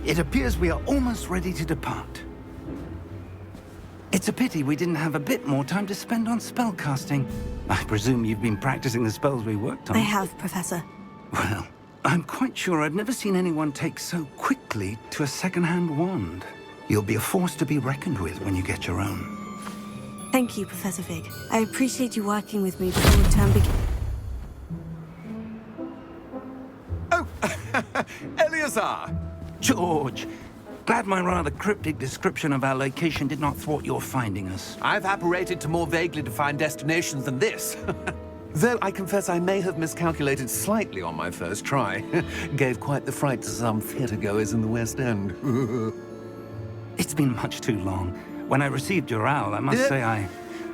It appears we are almost ready to depart. It's a pity we didn't have a bit more time to spend on spellcasting. I presume you've been practicing the spells we worked on. I have, Professor. Well, I'm quite sure I've never seen anyone take so quickly to a second-hand wand. You'll be a force to be reckoned with when you get your own. Thank you, Professor Fig. I appreciate you working with me before the term begins. Oh, Eleazar! George, glad my rather cryptic description of our location did not thwart your finding us. I've apparated to more vaguely defined destinations than this. Though I confess I may have miscalculated slightly on my first try. Gave quite the fright to some theatre-goers in the West End. It's been much too long. When I received your owl, I must say I...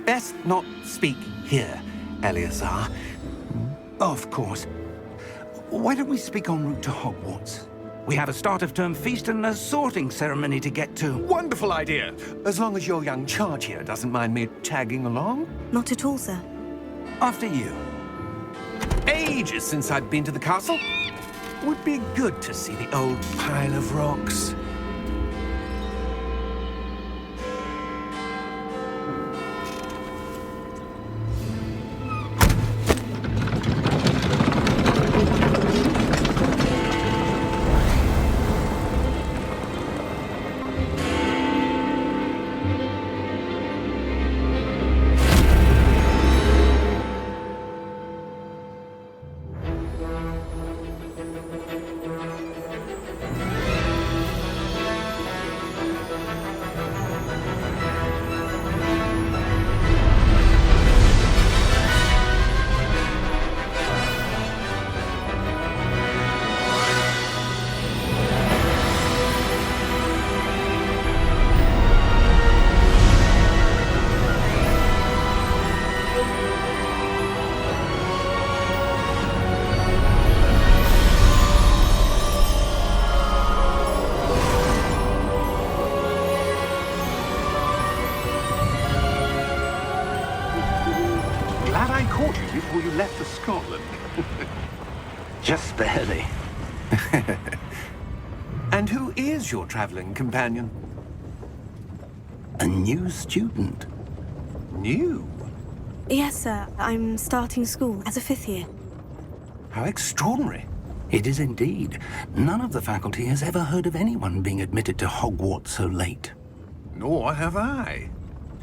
Best not speak here, Eleazar. Of course. Why don't we speak en route to Hogwarts? We have a start-of-term feast and a sorting ceremony to get to. Wonderful idea! As long as your young charge here doesn't mind me tagging along. Not at all, sir. After you. Ages since I'd been to the castle. Would be good to see the old pile of rocks. Before you left for Scotland. Just barely. And who is your traveling companion? A new student. New? Yes, sir. I'm starting school as a 5th year. How extraordinary. It is indeed. None of the faculty has ever heard of anyone being admitted to Hogwarts so late. Nor have I.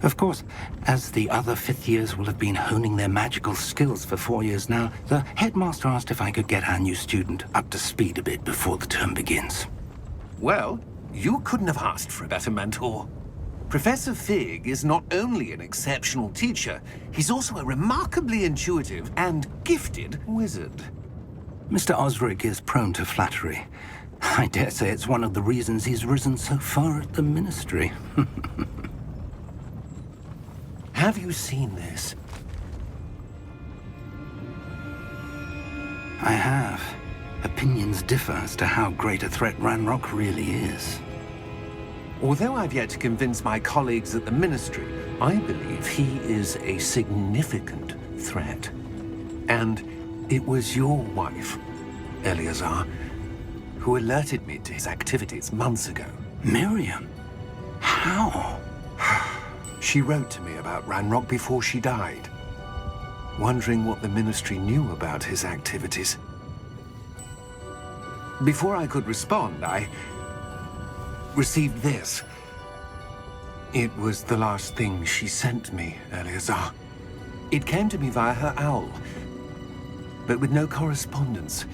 Of course, as the other 5th years will have been honing their magical skills for 4 years now, the headmaster asked if I could get our new student up to speed a bit before the term begins. Well, you couldn't have asked for a better mentor. Professor Fig is not only an exceptional teacher, he's also a remarkably intuitive and gifted wizard. Mr. Osric is prone to flattery. I dare say it's one of the reasons he's risen so far at the Ministry. Have you seen this? I have. Opinions differ as to how great a threat Ranrock really is. Although I've yet to convince my colleagues at the Ministry, I believe he is a significant threat. And it was your wife, Eleazar, who alerted me to his activities months ago. Miriam? How? She wrote to me about Ranrock before she died, wondering what the Ministry knew about his activities. Before I could respond, I received this. It was the last thing she sent me, Eleazar. It came to me via her owl, but with no correspondence.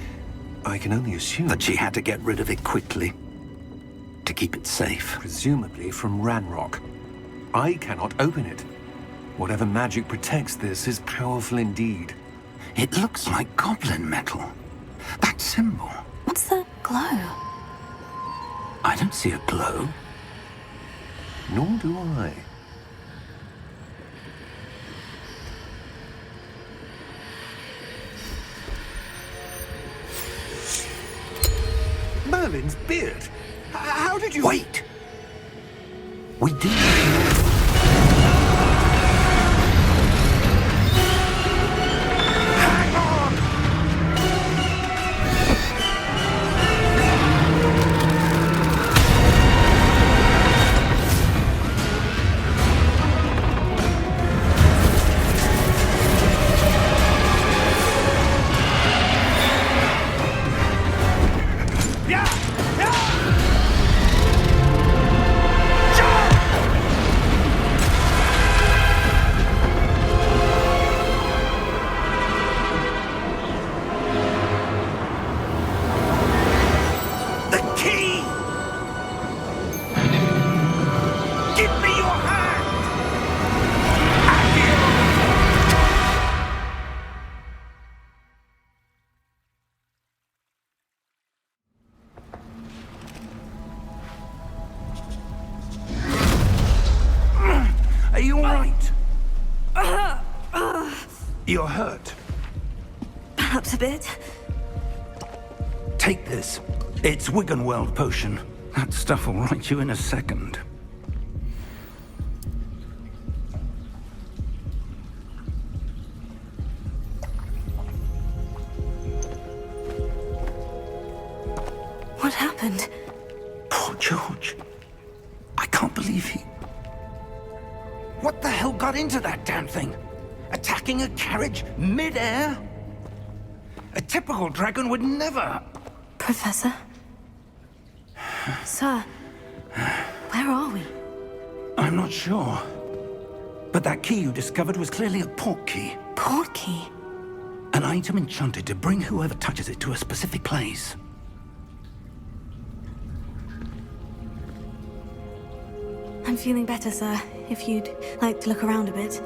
I can only assume That she had to get rid of it quickly, to keep it safe. presumably from Ranrock. I cannot open it. Whatever magic protects this is powerful indeed. It looks like goblin metal. That symbol. What's that glow? I don't see a glow. Nor do I. Merlin's beard? How did you... Wait! We did. You're hurt. Perhaps a bit. Take this. It's Wiggenweld potion. That stuff will right you in a second. What happened? Poor George. I can't believe he... What the hell got into that damn thing? Attacking a carriage mid-air? A typical dragon would never... Professor? Sir, where are we? I'm not sure. But that key you discovered was clearly a port key. Port key? An item enchanted to bring whoever touches it to a specific place. I'm feeling better, sir. If you'd like to look around a bit.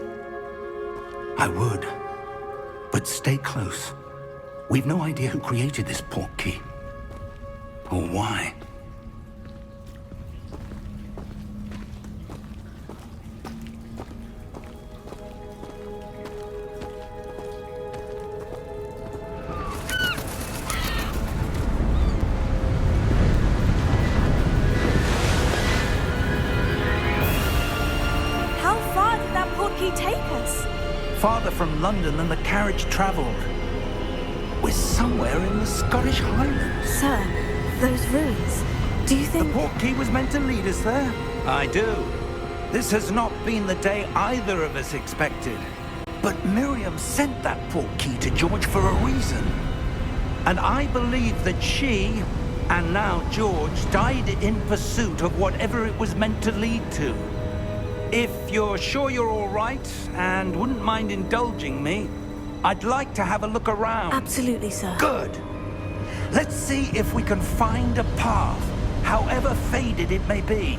I would. But stay close. We've no idea who created this port key. Or why. How far did that port key take us? Farther from London than the carriage traveled. We're somewhere in the Scottish Highlands. Sir, those ruins. Do you The think... port key was meant to lead us there? I do. This has not been the day either of us expected. But Miriam sent that port key to George for a reason. And I believe that she, and now George, died in pursuit of whatever it was meant to lead to. If you're sure you're all right, and wouldn't mind indulging me, I'd like to have a look around. Absolutely, sir. Good. Let's see if we can find a path, however faded it may be.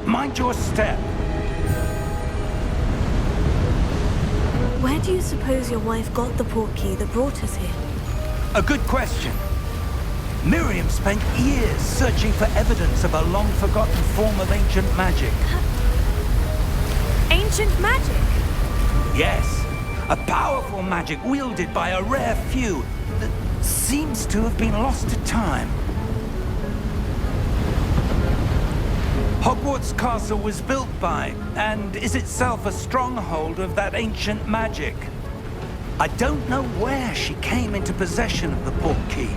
Mind your step. Where do you suppose your wife got the port key that brought us here? A good question. Miriam spent years searching for evidence of a long-forgotten form of ancient magic. Ancient magic? Yes, a powerful magic wielded by a rare few that seems to have been lost to time. Hogwarts Castle was built by, and is itself a stronghold of that ancient magic. I don't know where she came into possession of the port key,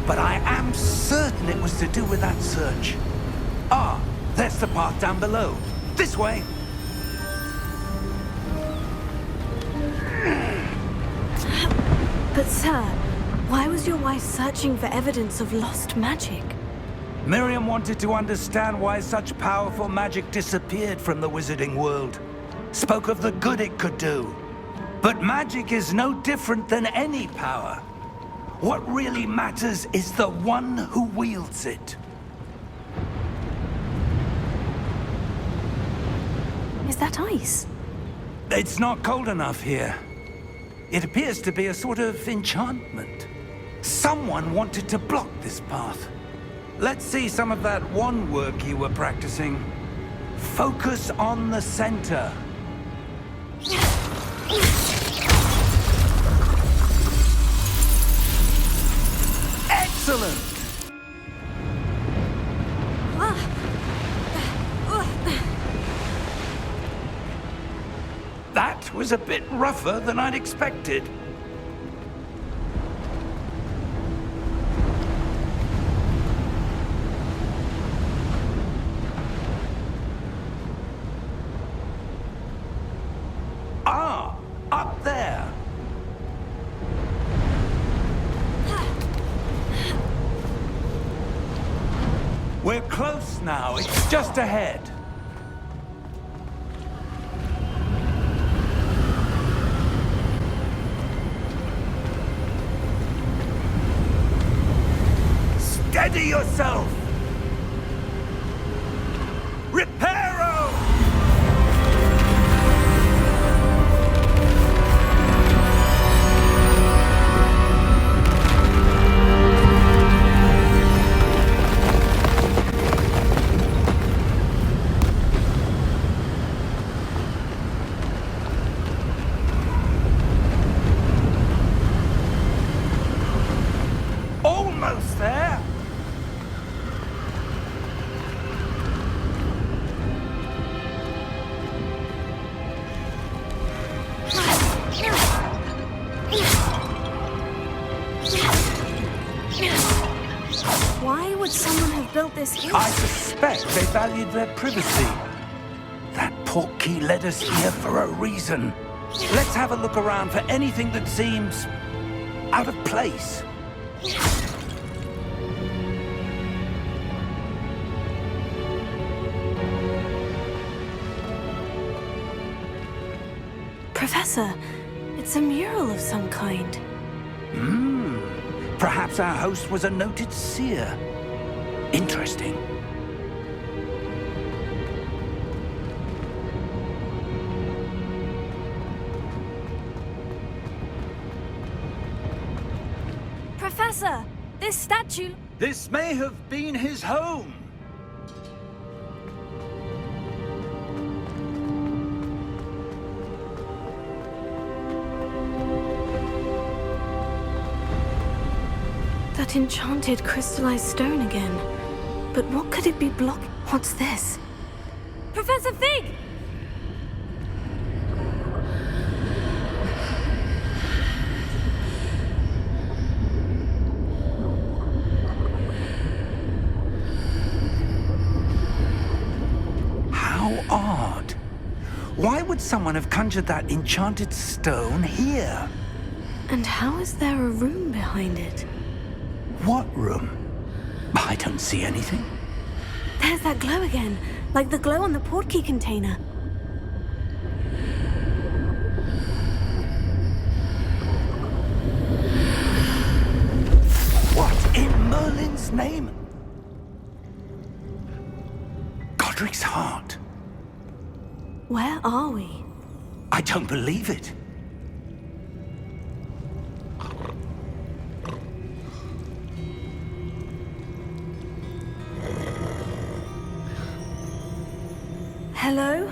but I am certain it was to do with that search. Ah, there's the path down below. This way. But sir, why was your wife searching for evidence of lost magic? Miriam wanted to understand why such powerful magic disappeared from the wizarding world. Spoke of the good it could do. But magic is no different than any power. What really matters is the one who wields it. Is that ice? It's not cold enough here. It appears to be a sort of enchantment. Someone wanted to block this path. Let's see some of that wand work you were practicing. Focus on the center. Excellent! That was a bit rougher than I'd expected. Ah, up there. We're close now. It's just ahead. Steady yourself! Reparo! Almost there. Why would someone have built this here? I suspect they valued their privacy. That portkey led us here for a reason. Let's have a look around for anything that seems out of place. Professor, it's a mural of some kind. Perhaps our host was a noted seer. Interesting. Professor, this statue... This may have been his home. That enchanted crystallized stone again. But what could it be blocking? What's this? Professor Fig! How odd. Why would someone have conjured that enchanted stone here? And how is there a room behind it? What room? I don't see anything. There's that glow again, like the glow on the portkey container. What in Merlin's name? Godric's heart. Where are we? I don't believe it. Hello?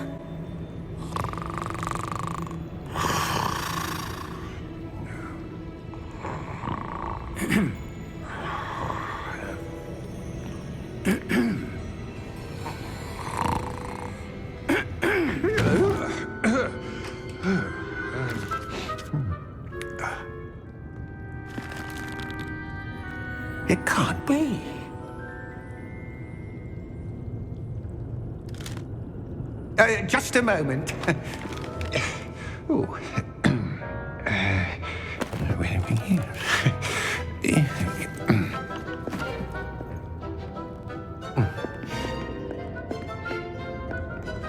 It can't be. Just a moment. Oh. Where are we here?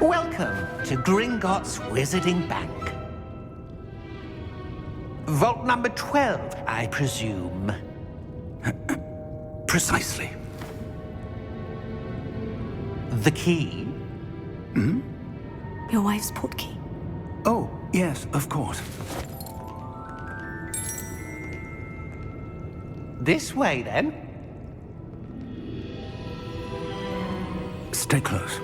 Welcome to Gringotts Wizarding Bank. Vault number 12, I presume. Precisely. The key? Your wife's portkey. Oh, yes, of course. This way, then. Stay close.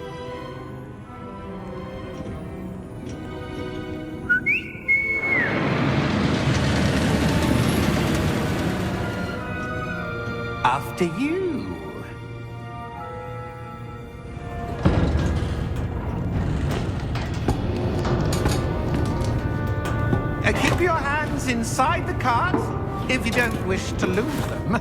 After you. Keep your hands inside the cart if you don't wish to lose them.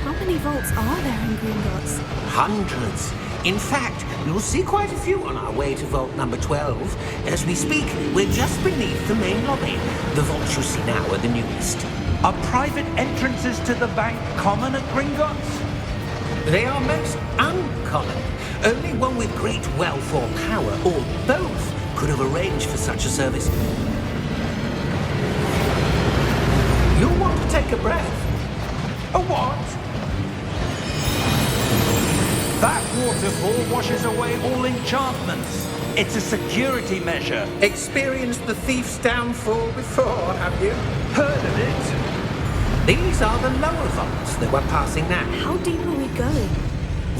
How many vaults are there in Gringotts? Hundreds. In fact, you'll see quite a few on our way to vault number 12. As we speak, we're just beneath the main lobby. The vaults you see now are the newest. Are private entrances to the bank common at Gringotts? They are most uncommon. Only one with great wealth or power, or both, could have arranged for such a service. You'll want to take a breath. A what? That waterfall washes away all enchantments. It's a security measure. Experienced the thief's downfall before, have you? Heard of it? These are the lower vaults that we're passing now. How deep are we going?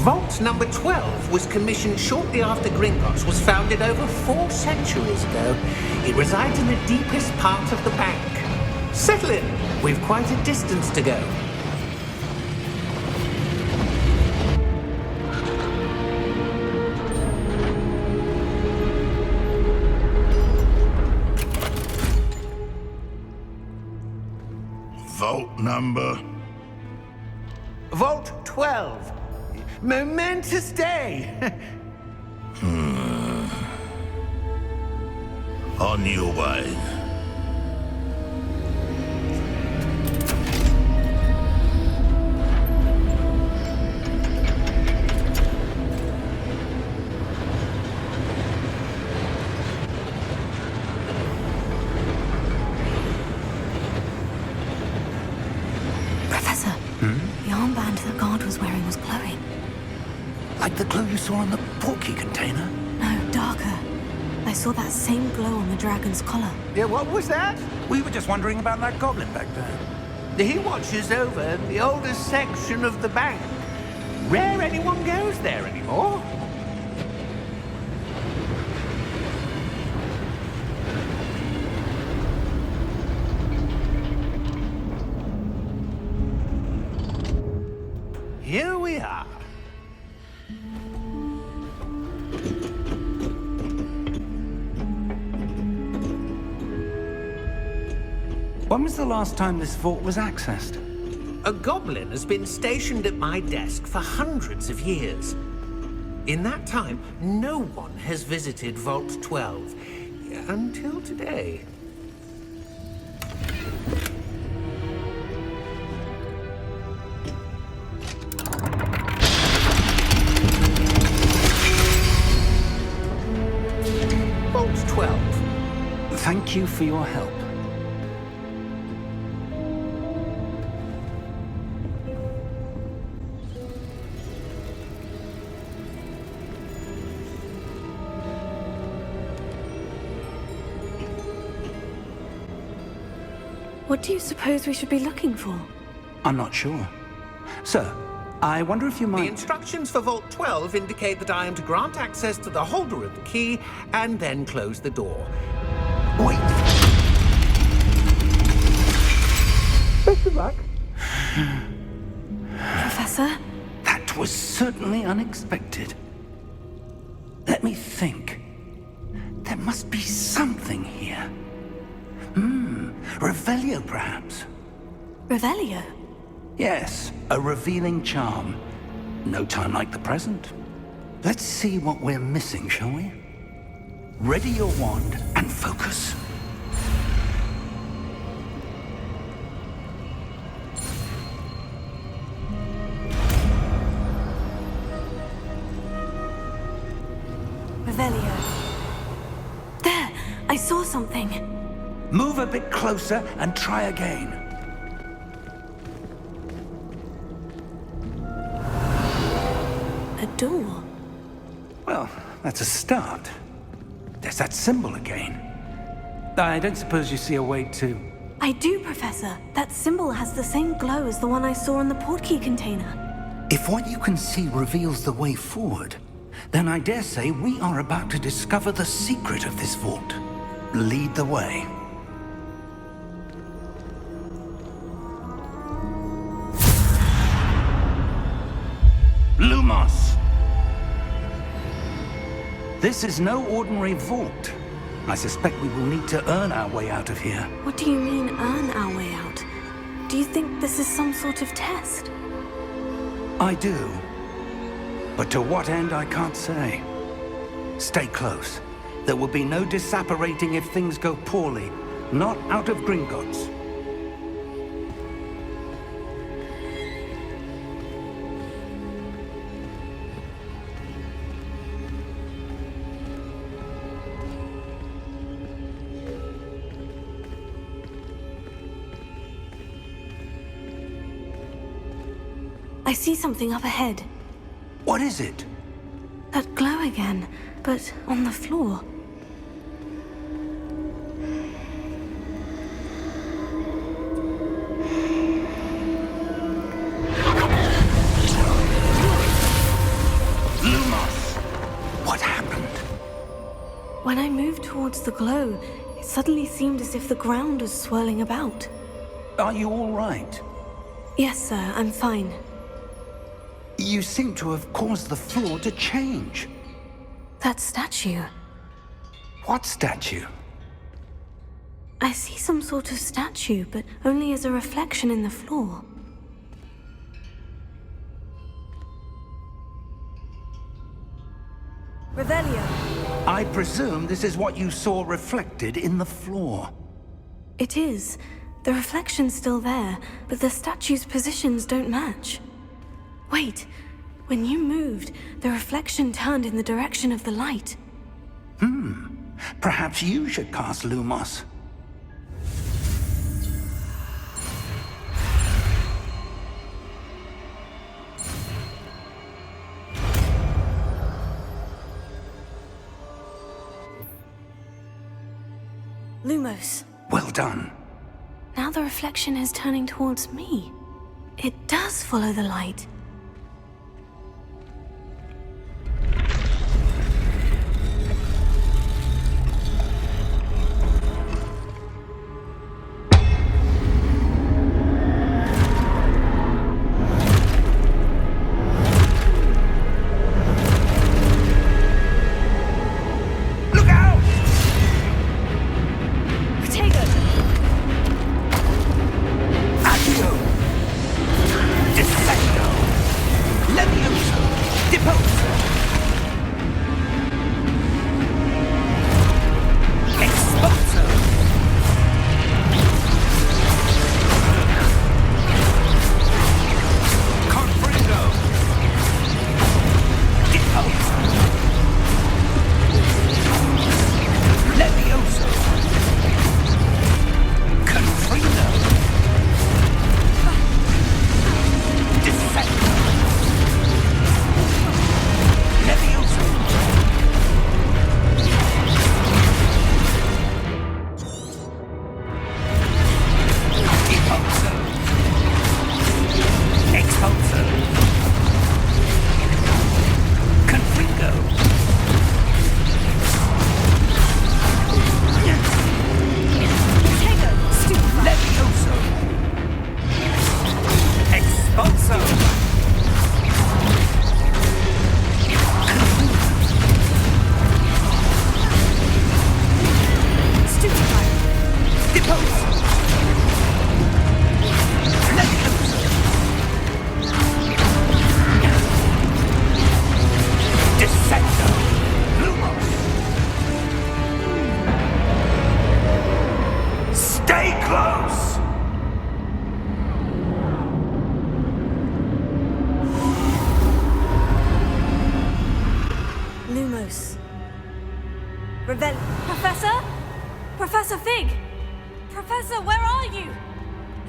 Vault number 12 was commissioned shortly after Gringotts was founded over 4 centuries ago. It resides in the deepest part of the bank. Settle in. We've quite a distance to go. Vault number? Vault 12. Momentous day. On your way. Professor, the armband the guard was wearing was glowing. Like the glow you saw on the portkey container? No, darker. I saw that same glow on the dragon's collar. Yeah, what was that? We were just wondering about that goblin back there. He watches over the oldest section of the bank. Rare anyone goes there anymore. Here we are. When was the last time this vault was accessed? A goblin has been stationed at my desk for hundreds of years. In that time, no one has visited Vault 12 until today. Vault 12. Thank you for your help. What do you suppose we should be looking for? I'm not sure. Sir, I wonder if you The might... instructions for Vault 12 indicate that I am to grant access to the holder of the key and then close the door. Wait! Best of luck. Professor? That was certainly unexpected. Let me think. There must be something here. Revelio, perhaps? Revelio? Yes, a revealing charm. No time like the present. Let's see what we're missing, shall we? Ready your wand and focus. Revelio. There! I saw something. Move a bit closer and try again. A door. Well, that's a start. There's that symbol again. I don't suppose you see a way to... I do, Professor. That symbol has the same glow as the one I saw in the portkey container. If what you can see reveals the way forward, then I dare say we are about to discover the secret of this vault. Lead the way. Lumos! This is no ordinary vault. I suspect we will need to earn our way out of here. What do you mean, earn our way out? Do you think this is some sort of test? I do. But to what end, I can't say. Stay close. There will be no disapparating if things go poorly. Not out of Gringotts. I see something up ahead. What is it? That glow again, but on the floor. When I moved towards the glow, it suddenly seemed as if the ground was swirling about. Are you all right? Yes, sir, I'm fine. You seem to have caused the floor to change. That statue. What statue? I see some sort of statue, but only as a reflection in the floor. Revelio. I presume this is what you saw reflected in the floor. It is. The reflection's still there, but the statue's positions don't match. Wait. When you moved, the reflection turned in the direction of the light. Perhaps you should cast Lumos. Lumos. Well done. Now the reflection is turning towards me. It does follow the light.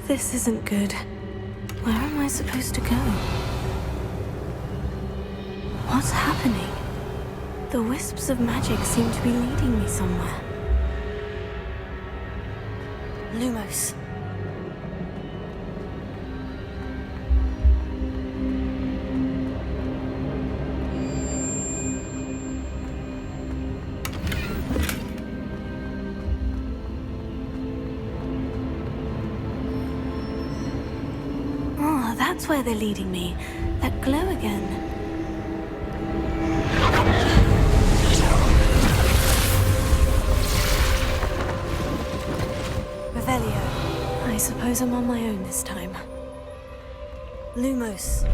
This isn't good. Where am I supposed to go? What's happening? The wisps of magic seem to be leading me somewhere. Lumos. That's where they're leading me. That glow again. Revelio. I suppose I'm on my own this time. Lumos.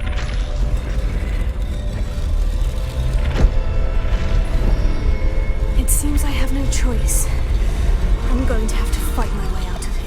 It seems I have no choice. I'm going to have to fight my way out of here.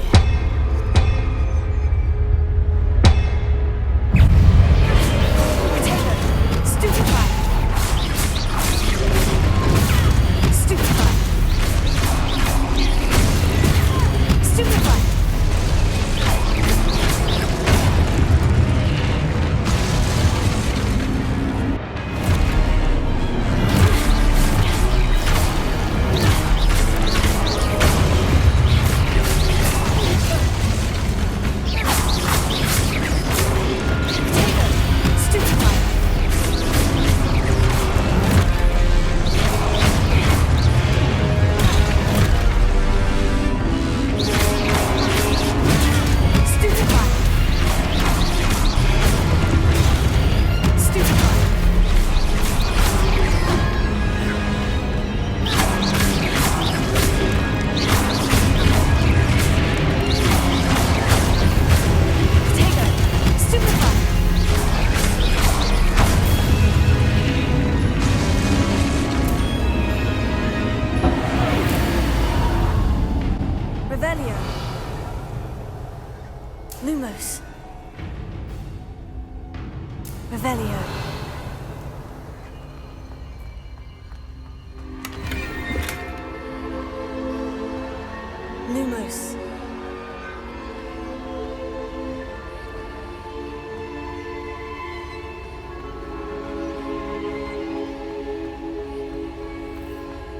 Lumos.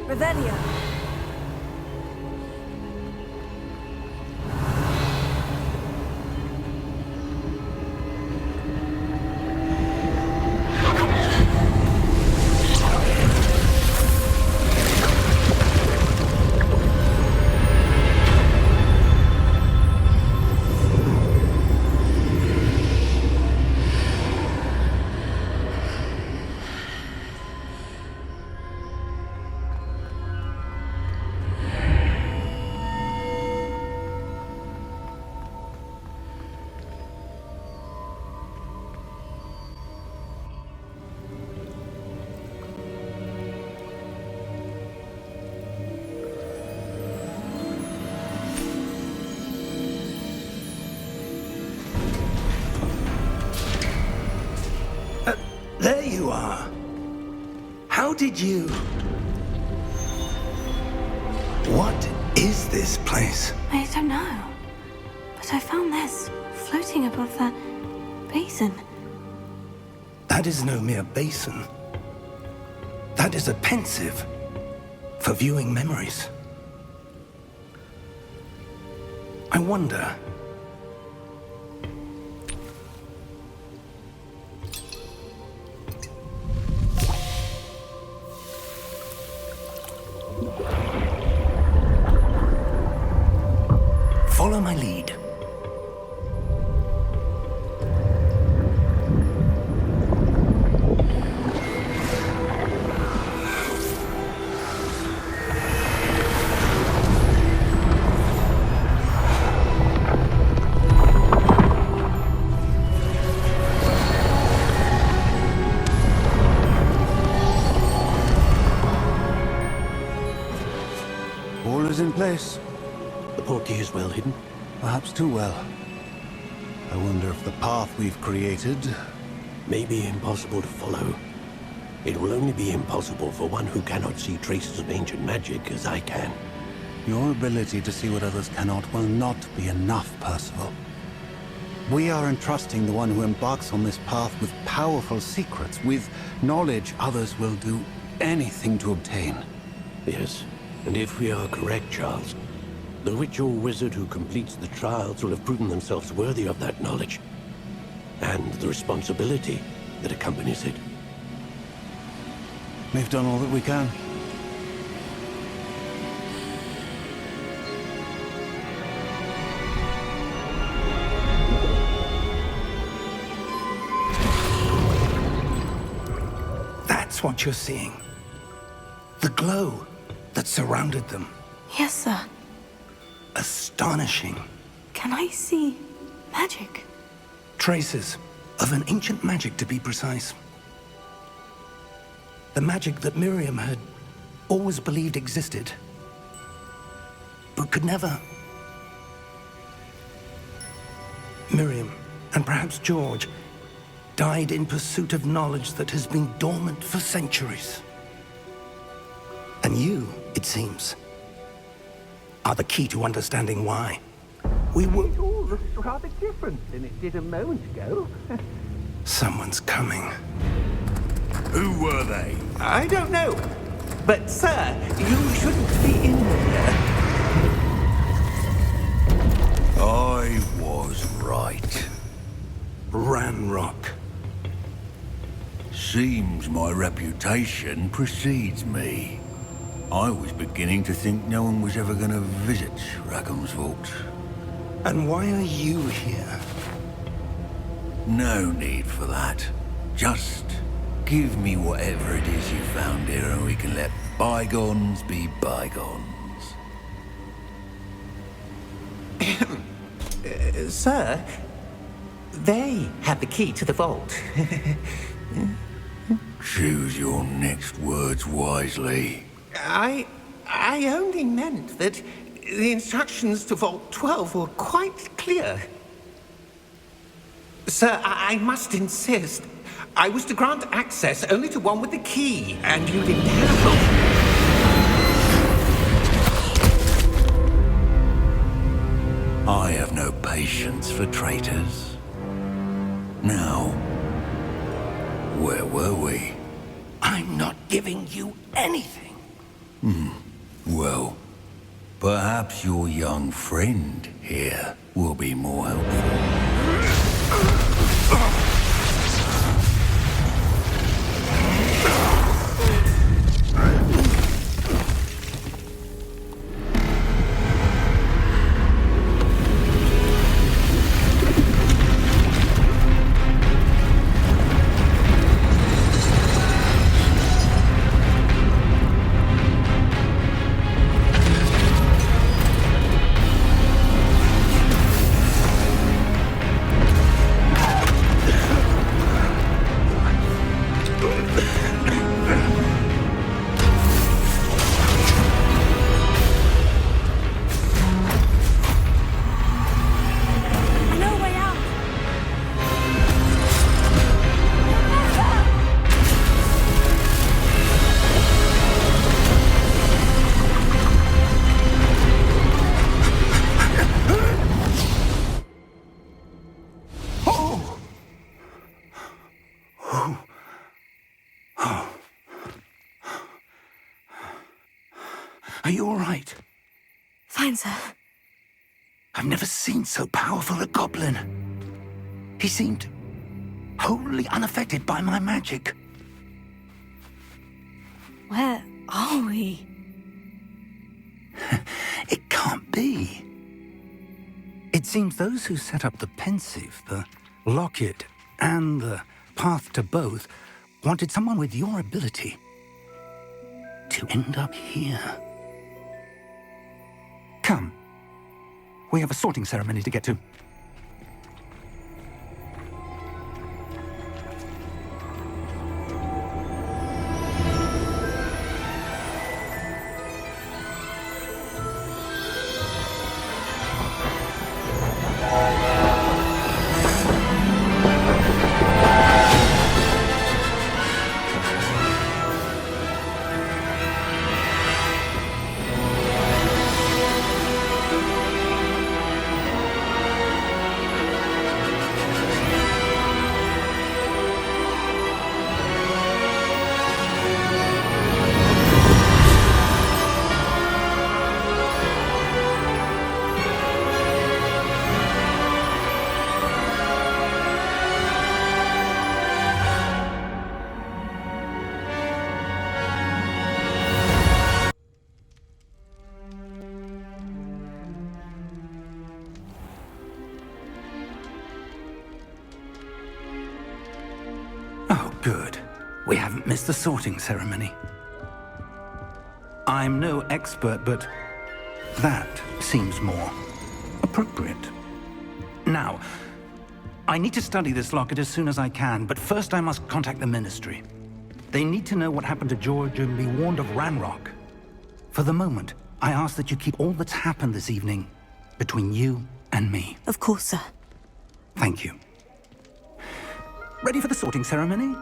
Revelio. There you are. How did you... What is this place? I don't know. But I found this floating above that basin. That is no mere basin. That is a pensive for viewing memories. I wonder... Follow my lead. All is in place. The portkey is well hidden. Perhaps too well. I wonder if the path we've created... May be impossible to follow. It will only be impossible for one who cannot see traces of ancient magic as I can. Your ability to see what others cannot will not be enough, Percival. We are entrusting the one who embarks on this path with powerful secrets, with knowledge others will do anything to obtain. Yes, and if we are correct, Charles, the witch or wizard who completes the trials will have proven themselves worthy of that knowledge, and the responsibility that accompanies it. We've done all that we can. That's what you're seeing. The glow that surrounded them. Yes, sir. Astonishing. Can I see magic? Traces of an ancient magic, to be precise. The magic that Miriam had always believed existed, but could never. Miriam, and perhaps George, died in pursuit of knowledge that has been dormant for centuries. And you, it seems, are the key to understanding why. We were... It all looks rather different than it did a moment ago. Someone's coming. Who were they? I don't know. But, sir, you shouldn't be in here. I was right. Ranrock. Seems my reputation precedes me. I was beginning to think no one was ever going to visit Rackham's Vault. And why are you here? No need for that. Just give me whatever it is you found here and we can let bygones be bygones. Sir, they have the key to the vault. Choose your next words wisely. I only meant that the instructions to Vault 12 were quite clear. Sir, I must insist. I was to grant access only to one with the key, and you didn't have I have no patience for traitors. Now, where were we? I'm not giving you anything. Well, perhaps your young friend here will be more helpful. Are you all right? Fine, sir. I've never seen so powerful a goblin. He seemed wholly unaffected by my magic. Where are we? It can't be. It seems those who set up the pensive, the locket, and the path to both wanted someone with your ability to end up here. Come. We have a sorting ceremony to get to. Oh, good. We haven't missed the sorting ceremony. I'm no expert, but that seems more appropriate. Now, I need to study this locket as soon as I can, but first I must contact the Ministry. They need to know what happened to George and be warned of Ranrock. For the moment, I ask that you keep all that's happened this evening between you and me. Of course, sir. Thank you. Ready for the sorting ceremony?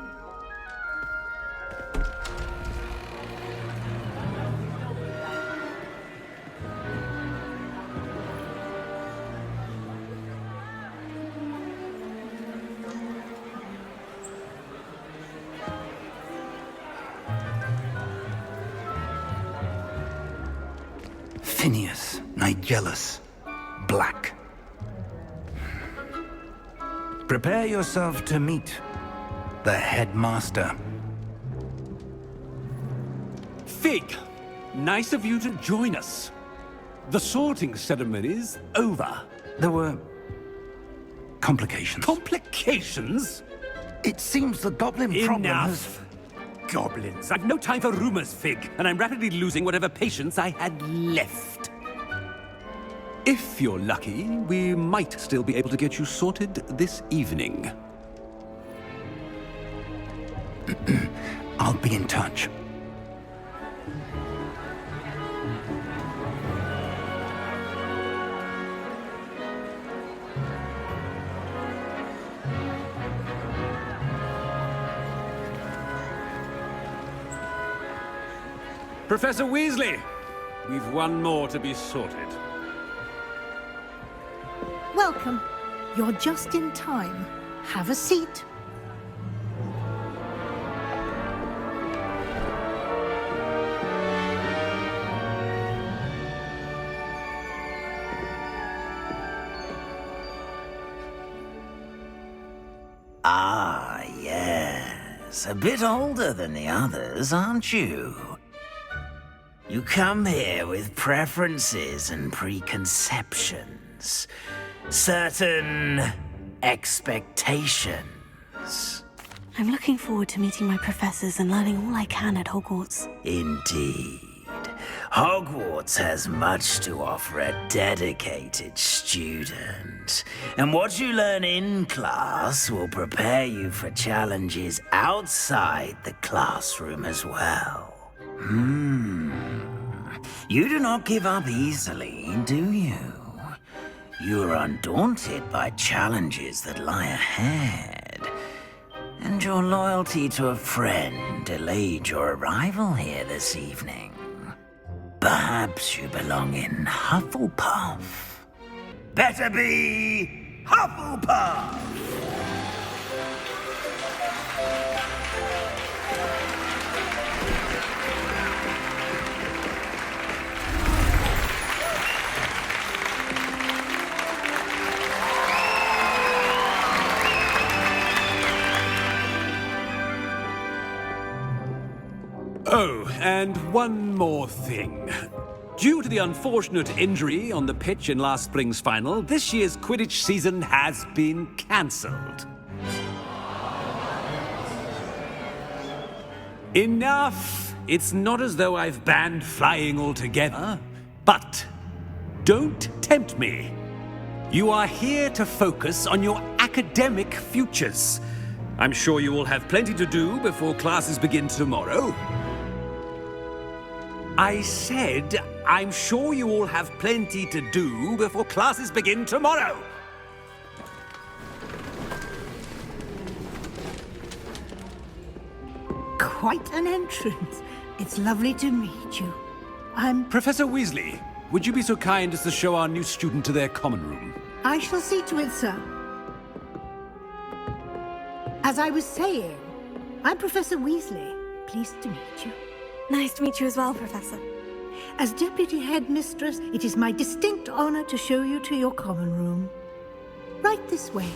Phineas, Nigellus, Black. Prepare yourself to meet the headmaster. Fig, nice of you to join us. The sorting ceremony's over. There were complications. Complications? It seems the goblin problem has... Enough! Goblins. I've no time for rumors, Fig, and I'm rapidly losing whatever patience I had left. If you're lucky, we might still be able to get you sorted this evening. I'll be in touch. Professor Weasley, we've one more to be sorted. Welcome. You're just in time. Have a seat. Ah, yes. A bit older than the others, aren't you? You come here with preferences and preconceptions. Certain expectations. I'm looking forward to meeting my professors and learning all I can at Hogwarts. Indeed. Hogwarts has much to offer a dedicated student. And what you learn in class will prepare you for challenges outside the classroom as well. You do not give up easily, do you? You are undaunted by challenges that lie ahead. And your loyalty to a friend delayed your arrival here this evening. Perhaps you belong in Hufflepuff. Better be Hufflepuff! Oh, and one more thing. Due to the unfortunate injury on the pitch in last spring's final, this year's Quidditch season has been cancelled. Enough! It's not as though I've banned flying altogether. But don't tempt me. You are here to focus on your academic futures. I'm sure you will have plenty to do before classes begin tomorrow. I said, I'm sure you all have plenty to do before classes begin tomorrow. Quite an entrance. It's lovely to meet you. Professor Weasley, would you be so kind as to show our new student to their common room? I shall see to it, sir. As I was saying, I'm Professor Weasley. Pleased to meet you. Nice to meet you as well, Professor. As Deputy Headmistress, it is my distinct honor to show you to your common room. Right this way.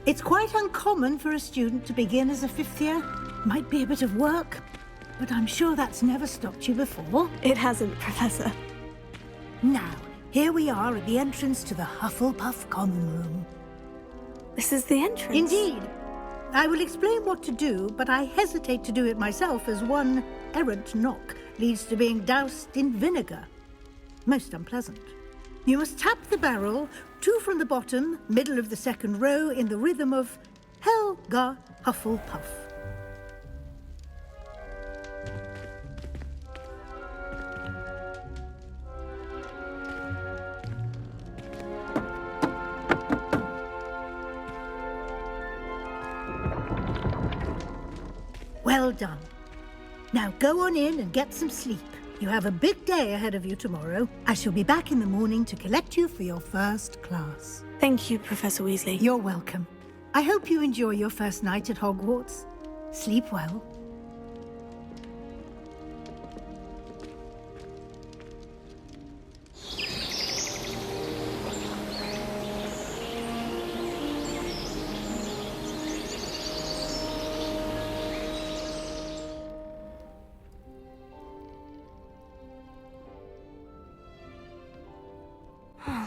It's quite uncommon for a student to begin as a fifth year. Might be a bit of work, but I'm sure that's never stopped you before. It hasn't, Professor. Now, here we are at the entrance to the Hufflepuff common room. This is the entrance? Indeed. I will explain what to do, but I hesitate to do it myself as one errant knock leads to being doused in vinegar. Most unpleasant. You must tap the barrel, 2 from the bottom, middle of the second row, in the rhythm of Helga Hufflepuff. Well done. Now go on in and get some sleep. You have a big day ahead of you tomorrow. I shall be back in the morning to collect you for your first class. Thank you, Professor Weasley. You're welcome. I hope you enjoy your first night at Hogwarts. Sleep well.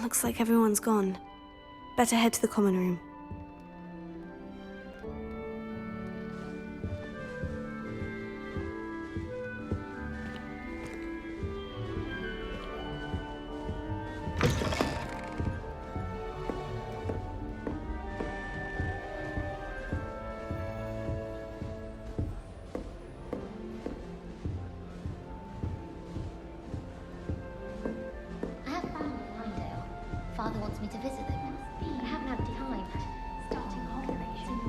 Looks like everyone's gone. Better head to the common room. Father wants me to visit them, but I haven't had time. Starting Hogwarts in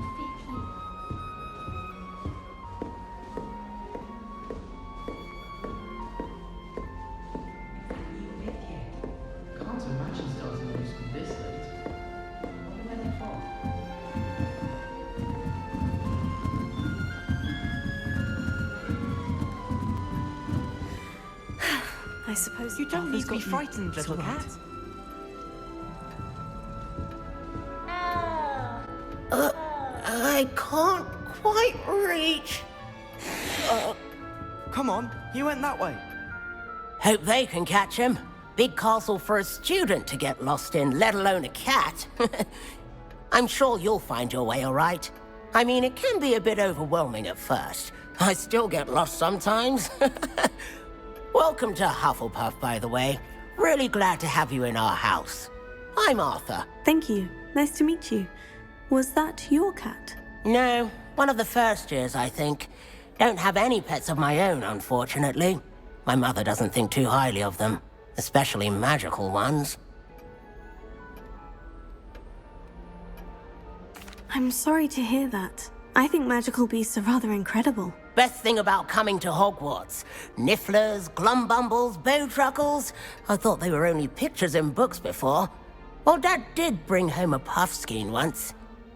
I suppose You don't Arthur's need to be got you. frightened, little It's all cat. I can't quite reach. Come on, you went that way. Hope they can catch him. Big castle for a student to get lost in, let alone a cat. I'm sure you'll find your way all right. I mean, it can be a bit overwhelming at first. I still get lost sometimes. Welcome to Hufflepuff, by the way. Really glad to have you in our house. I'm Arthur. Thank you. Nice to meet you. Was that your cat? No, one of the first years, I think. Don't have any pets of my own, unfortunately. My mother doesn't think too highly of them, especially magical ones. I'm sorry to hear that. I think magical beasts are rather incredible. Best thing about coming to Hogwarts. Nifflers, glumbumbles, bowtruckles. I thought they were only pictures in books before. Well, Dad did bring home a puffskein once.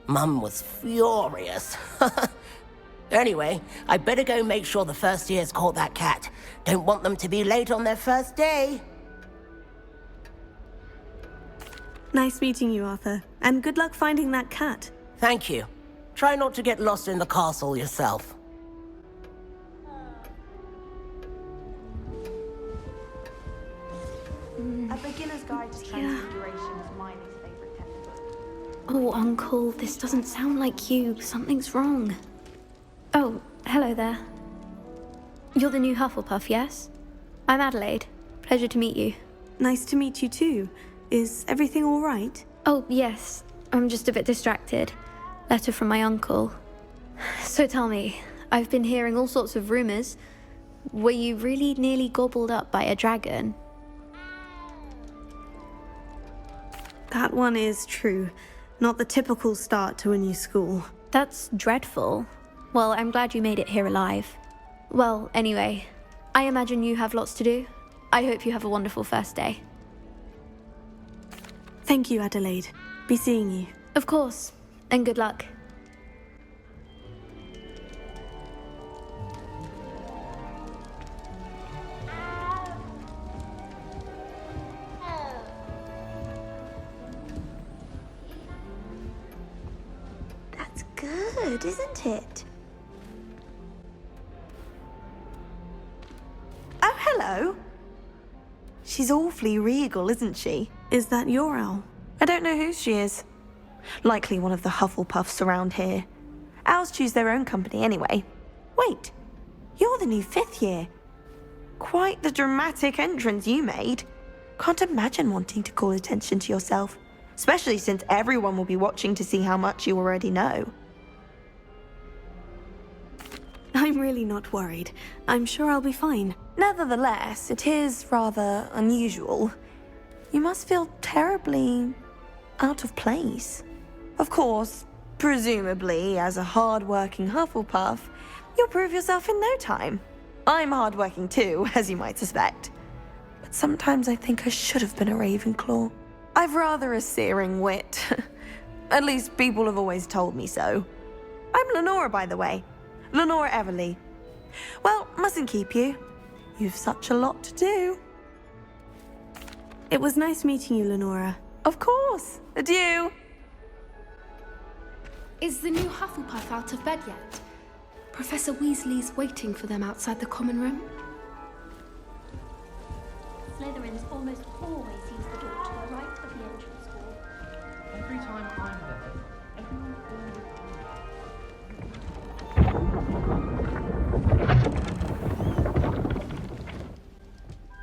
Mum was furious. Anyway, I better go make sure the first years caught that cat. Don't want them to be late on their first day. Nice meeting you, Arthur. And good luck finding that cat. Thank you. Try not to get lost in the castle yourself. A beginner's guide to transfiguration is my least favorite textbook. Oh, Uncle, this doesn't sound like you. Something's wrong. Oh, hello there. You're the new Hufflepuff, yes? I'm Adelaide. Pleasure to meet you. Nice to meet you too. Is everything all right? Oh, yes. I'm just a bit distracted. Letter from my uncle. So tell me, I've been hearing all sorts of rumors. Were you really nearly gobbled up by a dragon? That one is true. Not the typical start to a new school. That's dreadful. Well, I'm glad you made it here alive. Well, anyway, I imagine you have lots to do. I hope you have a wonderful first day. Thank you, Adelaide. Be seeing you. Of course, and good luck. That's good, isn't it? Oh, hello. She's awfully regal, isn't she? Is that your owl? I don't know whose she is. Likely one of the Hufflepuffs around here. Owls choose their own company anyway. Wait, you're the new 5th year. Quite the dramatic entrance you made. Can't imagine wanting to call attention to yourself, especially since everyone will be watching to see how much you already know. I'm really not worried. I'm sure I'll be fine. Nevertheless, it is rather unusual. You must feel terribly out of place. Of course, presumably, as a hard-working Hufflepuff, you'll prove yourself in no time. I'm hard-working too, as you might suspect. But sometimes I think I should have been a Ravenclaw. I've rather a searing wit. At least people have always told me so. I'm Lenora, by the way. Lenora Everly. Well, mustn't keep you. You've such a lot to do. It was nice meeting you, Lenora. Of course. Adieu. Is the new Hufflepuff out of bed yet? Professor Weasley's waiting for them outside the common room. Slytherins almost always use the door to the right of the entrance hall. Every time I'm there, everyone always...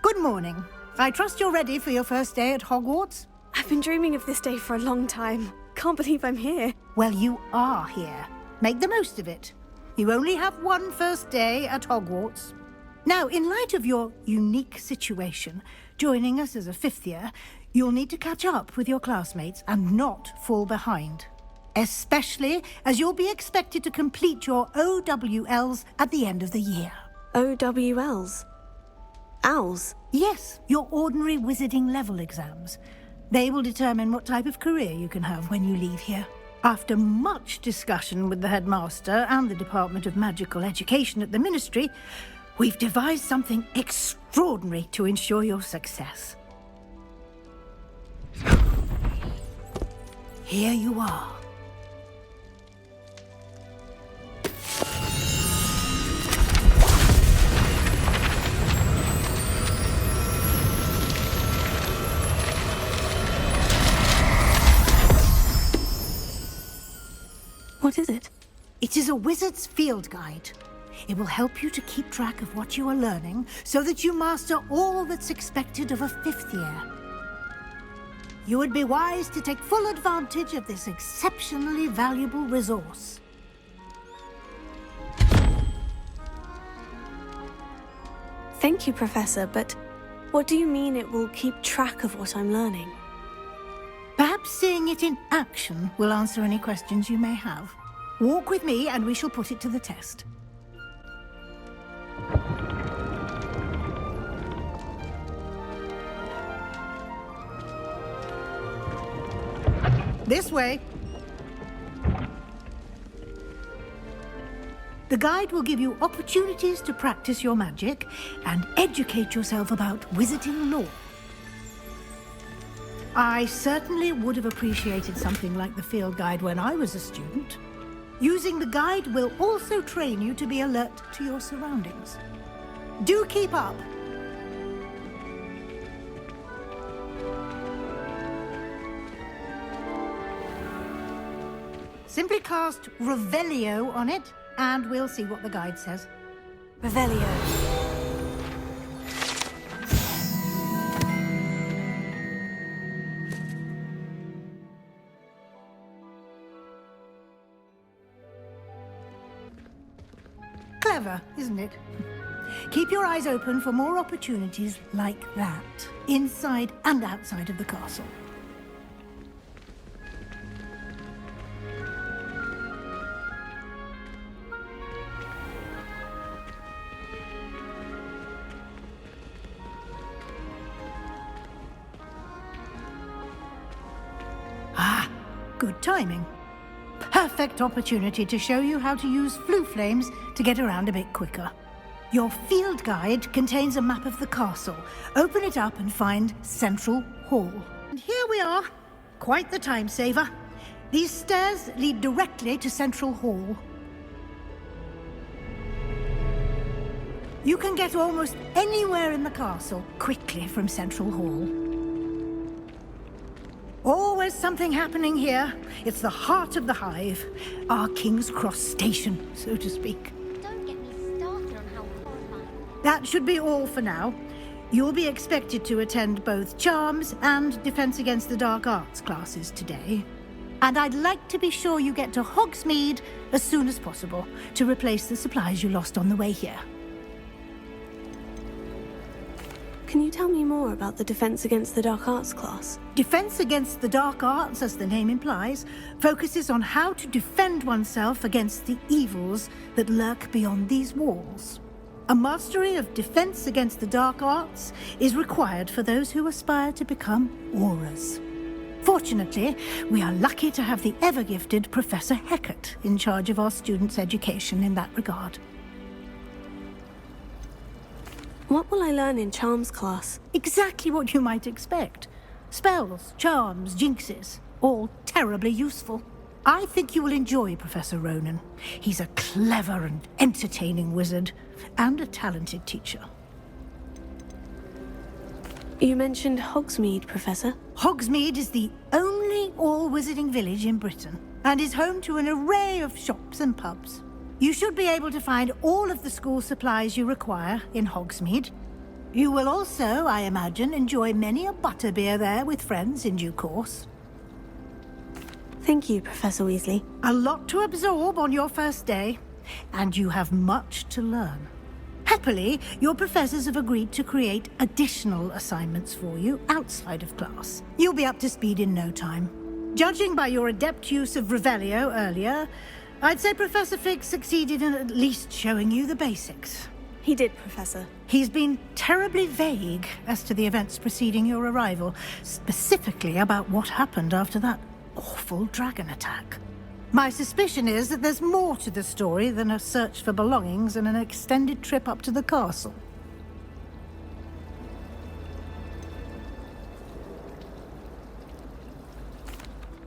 Good morning. I trust you're ready for your first day at Hogwarts? I've been dreaming of this day for a long time. Can't believe I'm here. Well, you are here. Make the most of it. You only have one first day at Hogwarts. Now, in light of your unique situation, joining us as a 5th year, you'll need to catch up with your classmates and not fall behind. Especially as you'll be expected to complete your OWLs at the end of the year. OWLs? Owls? Yes, your ordinary wizarding level exams. They will determine what type of career you can have when you leave here. After much discussion with the headmaster and the Department of Magical Education at the Ministry, We've devised something extraordinary to ensure your success. Here you are. What is it? It is a wizard's field guide. It will help you to keep track of what you are learning so that you master all that's expected of a 5th year. You would be wise to take full advantage of this exceptionally valuable resource. Thank you, Professor, but what do you mean it will keep track of what I'm learning? Perhaps seeing it in action will answer any questions you may have. Walk with me and we shall put it to the test. This way. The guide will give you opportunities to practice your magic and educate yourself about wizarding lore. I certainly would have appreciated something like the field guide when I was a student. Using the guide will also train you to be alert to your surroundings. Do keep up! Simply cast Revelio on it, and we'll see what the guide says. Revelio. Clever, isn't it? Keep your eyes open for more opportunities like that, inside and outside of the castle. Ah, good timing. Perfect opportunity to show you how to use flue flames to get around a bit quicker. Your field guide contains a map of the castle. Open it up and find Central Hall. And here we are. Quite the time saver. These stairs lead directly to Central Hall. You can get almost anywhere in the castle quickly from Central Hall. Always something happening here. It's the heart of the hive. Our King's Cross station, so to speak. Don't get me started on how horrifying. That should be all for now. You'll be expected to attend both Charms and Defense Against the Dark Arts classes today. And I'd like to be sure you get to Hogsmeade as soon as possible to replace the supplies you lost on the way here. Can you tell me more about the Defense Against the Dark Arts class? Defense Against the Dark Arts, as the name implies, focuses on how to defend oneself against the evils that lurk beyond these walls. A mastery of Defense Against the Dark Arts is required for those who aspire to become Aurors. Fortunately, we are lucky to have the ever-gifted Professor Hecat in charge of our students' education in that regard. What will I learn in Charms class? Exactly what you might expect. Spells, charms, jinxes, all terribly useful. I think you will enjoy Professor Ronan. He's a clever and entertaining wizard, and a talented teacher. You mentioned Hogsmeade, Professor. Hogsmeade is the only all-wizarding village in Britain, and is home to an array of shops and pubs. You should be able to find all of the school supplies you require in Hogsmeade. You will also, I imagine, enjoy many a butterbeer there with friends in due course. Thank you, Professor Weasley. A lot to absorb on your first day, and you have much to learn. Happily, your professors have agreed to create additional assignments for you outside of class. You'll be up to speed in no time. Judging by your adept use of Revelio earlier, I'd say Professor Fig succeeded in at least showing you the basics. He did, Professor. He's been terribly vague as to the events preceding your arrival, specifically about what happened after that awful dragon attack. My suspicion is that there's more to the story than a search for belongings and an extended trip up to the castle.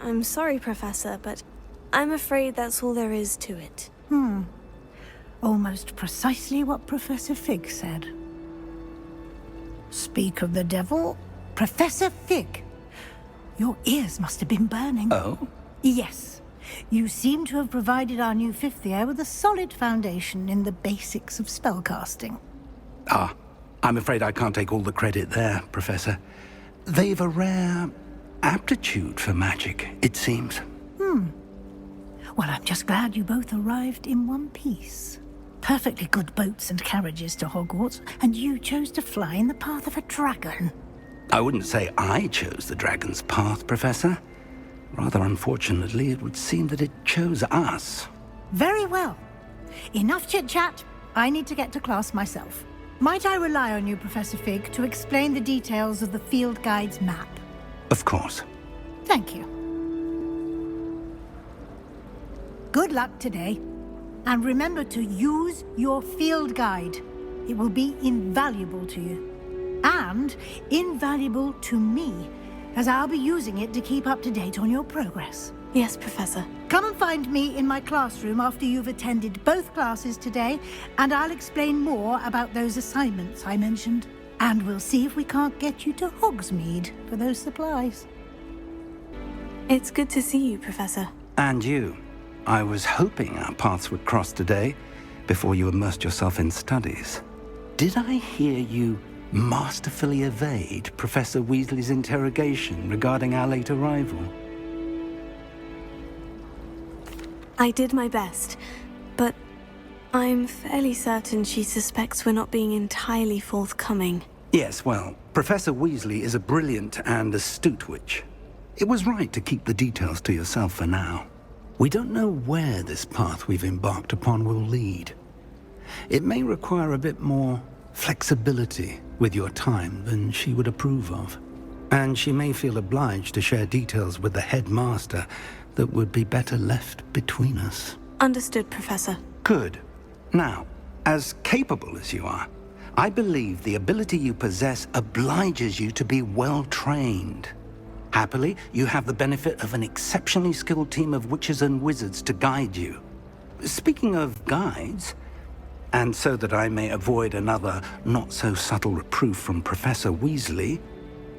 I'm sorry, Professor, but I'm afraid that's all there is to it. Almost precisely what Professor Fig said. Speak of the devil, Professor Fig. Your ears must have been burning. Oh? Yes. You seem to have provided our new fifth year with a solid foundation in the basics of spellcasting. Ah, I'm afraid I can't take all the credit there, Professor. They've a rare aptitude for magic, it seems. Well, I'm just glad you both arrived in one piece. Perfectly good boats and carriages to Hogwarts, and you chose to fly in the path of a dragon. I wouldn't say I chose the dragon's path, Professor. Rather unfortunately, it would seem that it chose us. Very well. Enough chit-chat. I need to get to class myself. Might I rely on you, Professor Fig, to explain the details of the field guide's map? Of course. Thank you. Good luck today. And remember to use your field guide. It will be invaluable to you. And invaluable to me, as I'll be using it to keep up to date on your progress. Yes, Professor. Come and find me in my classroom after you've attended both classes today, and I'll explain more about those assignments I mentioned. And we'll see if we can't get you to Hogsmeade for those supplies. It's good to see you, Professor. And you. I was hoping our paths would cross today, before you immersed yourself in studies. Did I hear you masterfully evade Professor Weasley's interrogation regarding our late arrival? I did my best, but I'm fairly certain she suspects we're not being entirely forthcoming. Yes, well, Professor Weasley is a brilliant and astute witch. It was right to keep the details to yourself for now. We don't know where this path we've embarked upon will lead. It may require a bit more flexibility with your time than she would approve of. And she may feel obliged to share details with the headmaster that would be better left between us. Understood, Professor. Good. Now, as capable as you are, I believe the ability you possess obliges you to be well trained. Happily, you have the benefit of an exceptionally skilled team of witches and wizards to guide you. Speaking of guides, and so that I may avoid another not-so-subtle reproof from Professor Weasley,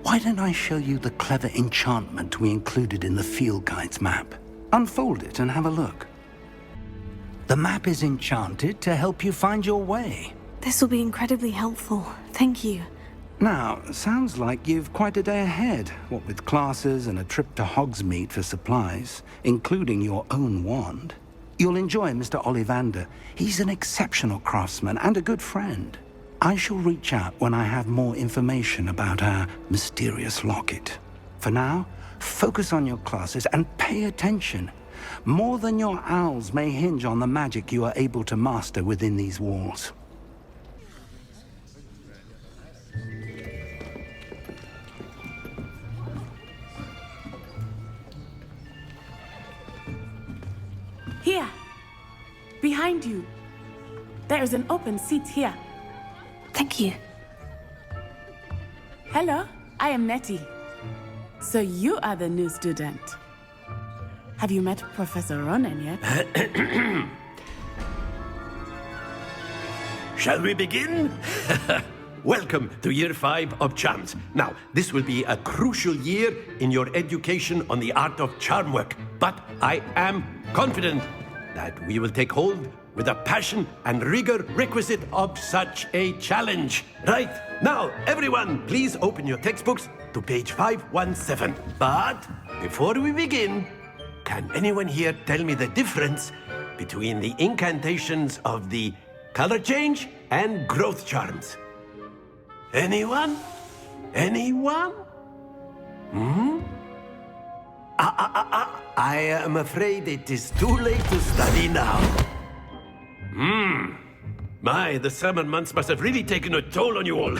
why don't I show you the clever enchantment we included in the field guide's map? Unfold it and have a look. The map is enchanted to help you find your way. This will be incredibly helpful. Thank you. Now, sounds like you've quite a day ahead, what with classes and a trip to Hogsmeade for supplies, including your own wand. You'll enjoy Mr. Ollivander. He's an exceptional craftsman and a good friend. I shall reach out when I have more information about our mysterious locket. For now, focus on your classes and pay attention. More than your owls may hinge on the magic you are able to master within these walls. Here, behind you. There is an open seat here. Thank you. Hello, I am Nettie. So you are the new student. Have you met Professor Ronen yet? Shall we begin? Welcome to Year 5 of Charms. Now, this will be a crucial year in your education on the art of charm work, but I am confident that we will take hold with the passion and rigor requisite of such a challenge. Right, now, everyone, please open your textbooks to page 517. But before we begin, can anyone here tell me the difference between the incantations of the color change and growth charms? Anyone? Anyone? I am afraid it is too late to study now. My, the summer months must have really taken a toll on you all.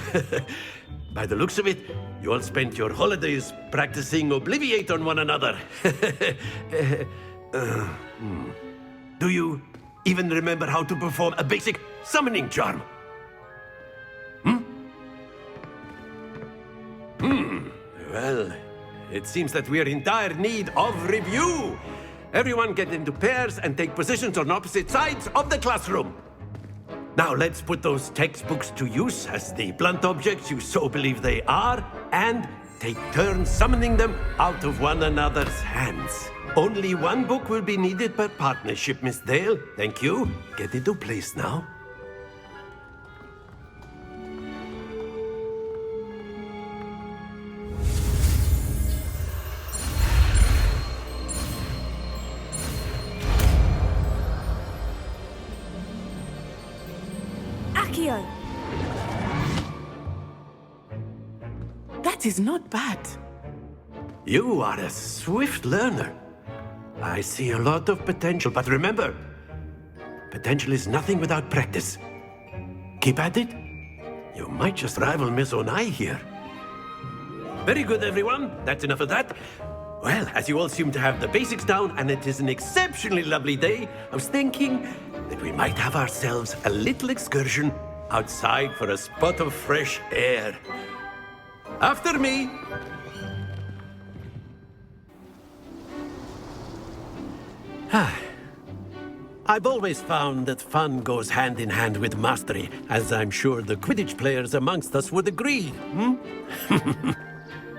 By the looks of it, you all spent your holidays practicing Obliviate on one another. Do you even remember how to perform a basic summoning charm? Well, it seems that we are in dire need of review. Everyone get into pairs and take positions on opposite sides of the classroom. Now let's put those textbooks to use as the blunt objects you so believe they are, and take turns summoning them out of one another's hands. Only one book will be needed per partnership, Miss Dale. Thank you. Get into place now. Accio! That is not bad. You are a swift learner. I see a lot of potential, but remember, potential is nothing without practice. Keep at it. You might just rival Miss Onai here. Very good, everyone. That's enough of that. Well, as you all seem to have the basics down, and it is an exceptionally lovely day, I was thinking that we might have ourselves a little excursion outside for a spot of fresh air. After me. I've always found that fun goes hand in hand with mastery, as I'm sure the Quidditch players amongst us would agree.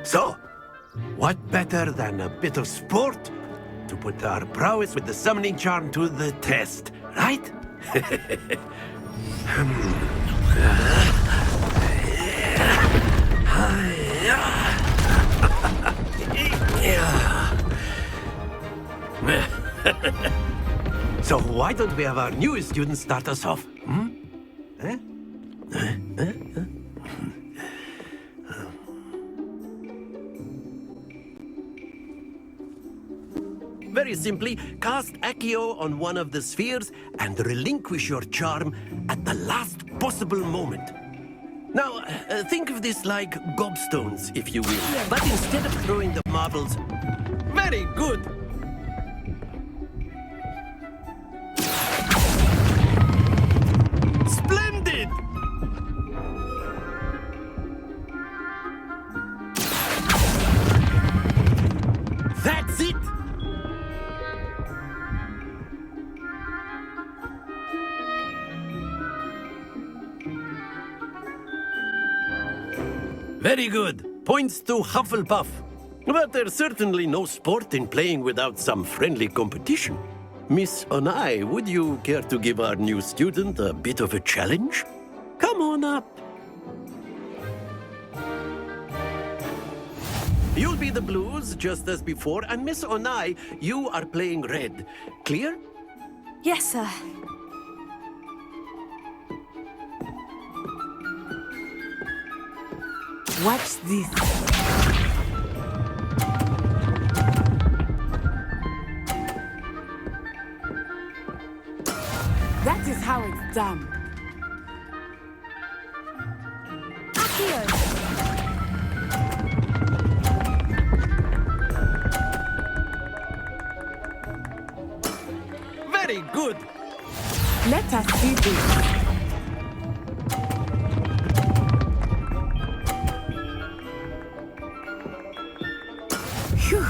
So, what better than a bit of sport to put our prowess with the summoning charm to the test, right? So why don't we have our newest student start us off? Very simply, cast Accio on one of the spheres and relinquish your charm at the last possible moment. Now, think of this like gobstones, if you will. But instead of throwing the marbles... Very good! Splendid! That's it! Very good. Points to Hufflepuff. But there's certainly no sport in playing without some friendly competition. Miss Onai, would you care to give our new student a bit of a challenge? Come on up. You'll be the blues, just as before, and Miss Onai, you are playing red. Clear? Yes, sir. Watch this. That is how it's done. Accio! Very good. Let us see this. Phew.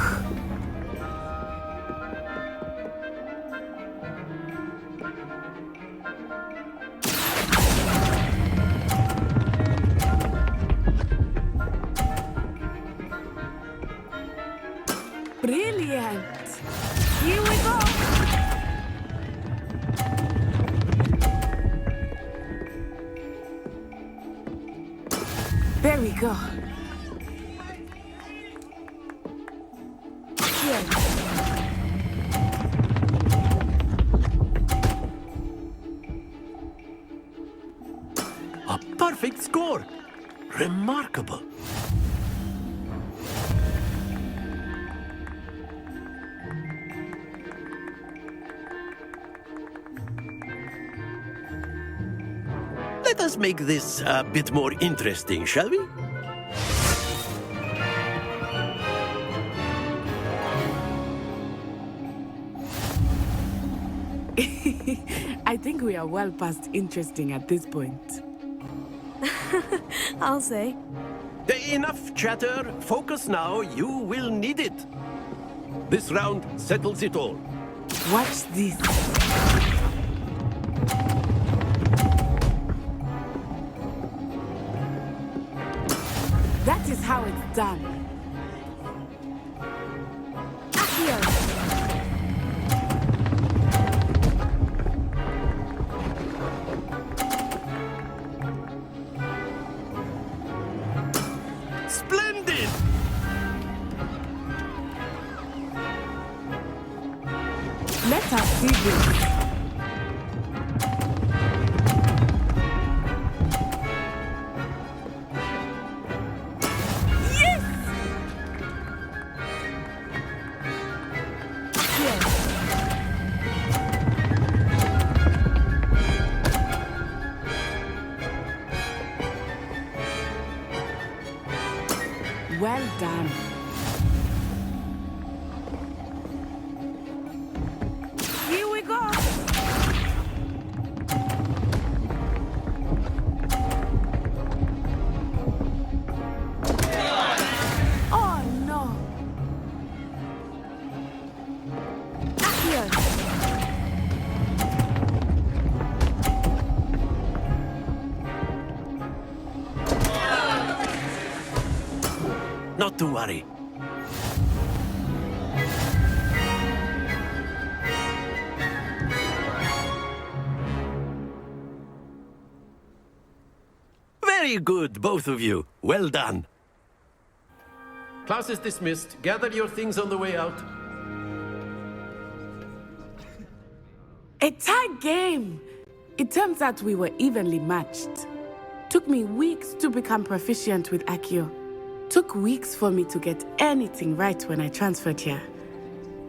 Brilliant! Here we go! There we go. Here. A perfect score. Remarkable. Let us make this a bit more interesting, shall we? I think we are well past interesting at this point. I'll say. Enough chatter. Focus now. You will need it. This round settles it all. Watch this. That is how it's done. Splendid! Let us see this. Well done. Here we go. Oh no. Here. Not to worry. Very good, both of you. Well done. Class is dismissed. Gather your things on the way out. A tight game. It turns out we were evenly matched. Took me weeks to become proficient with Accio. Took weeks for me to get anything right when I transferred here.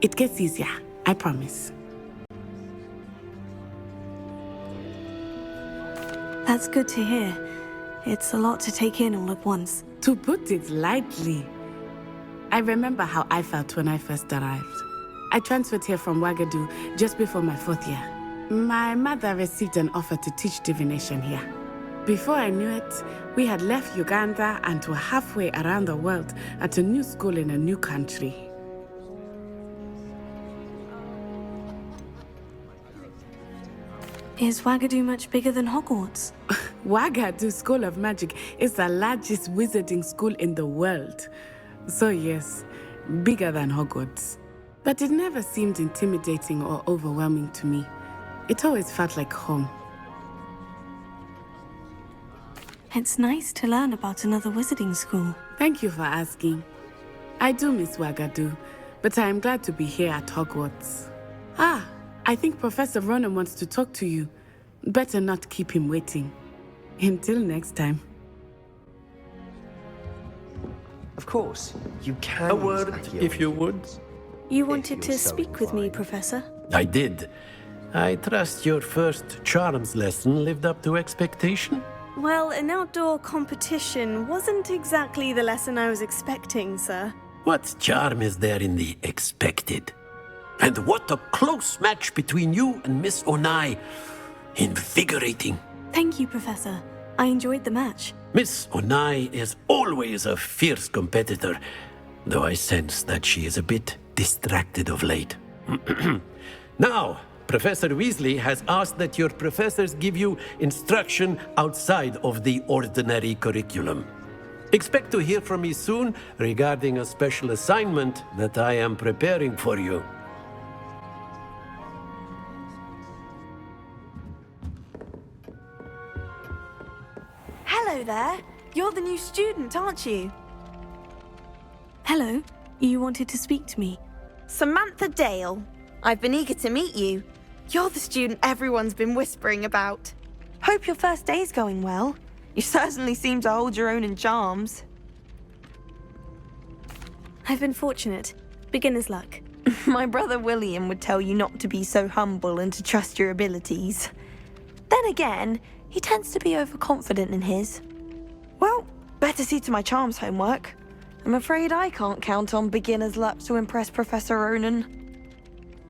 It gets easier, I promise. That's good to hear. It's a lot to take in all at once. To put it lightly, I remember how I felt when I first arrived. I transferred here from Ouagadougou just before my 4th year. My mother received an offer to teach divination here. Before I knew it, we had left Uganda and were halfway around the world at a new school in a new country. Is Ouagadougou much bigger than Hogwarts? Ouagadougou School of Magic is the largest wizarding school in the world. So yes, bigger than Hogwarts. But it never seemed intimidating or overwhelming to me. It always felt like home. It's nice to learn about another wizarding school. Thank you for asking. I do miss Ouagadougou, but I am glad to be here at Hogwarts. Ah, I think Professor Ronan wants to talk to you. Better not keep him waiting. Until next time. Of course, you can. A word, if you would. You wanted to speak with me, Professor? I did. I trust your first charms lesson lived up to expectation? Well, an outdoor competition wasn't exactly the lesson I was expecting, sir. What charm is there in the expected? And what a close match between you and Miss Onai. Invigorating. Thank you, Professor. I enjoyed the match. Miss Onai is always a fierce competitor, though I sense that she is a bit distracted of late. Now, Professor Weasley has asked that your professors give you instruction outside of the ordinary curriculum. Expect to hear from me soon regarding a special assignment that I am preparing for you. Hello there. You're the new student, aren't you? Hello. You wanted to speak to me? Samantha Dale. I've been eager to meet you. You're the student everyone's been whispering about. Hope your first day's going well. You certainly seem to hold your own in charms. I've been fortunate. Beginner's luck. My brother William would tell you not to be so humble and to trust your abilities. Then again, he tends to be overconfident in his. Well, better see to my charms homework. I'm afraid I can't count on beginner's luck to impress Professor Ronan.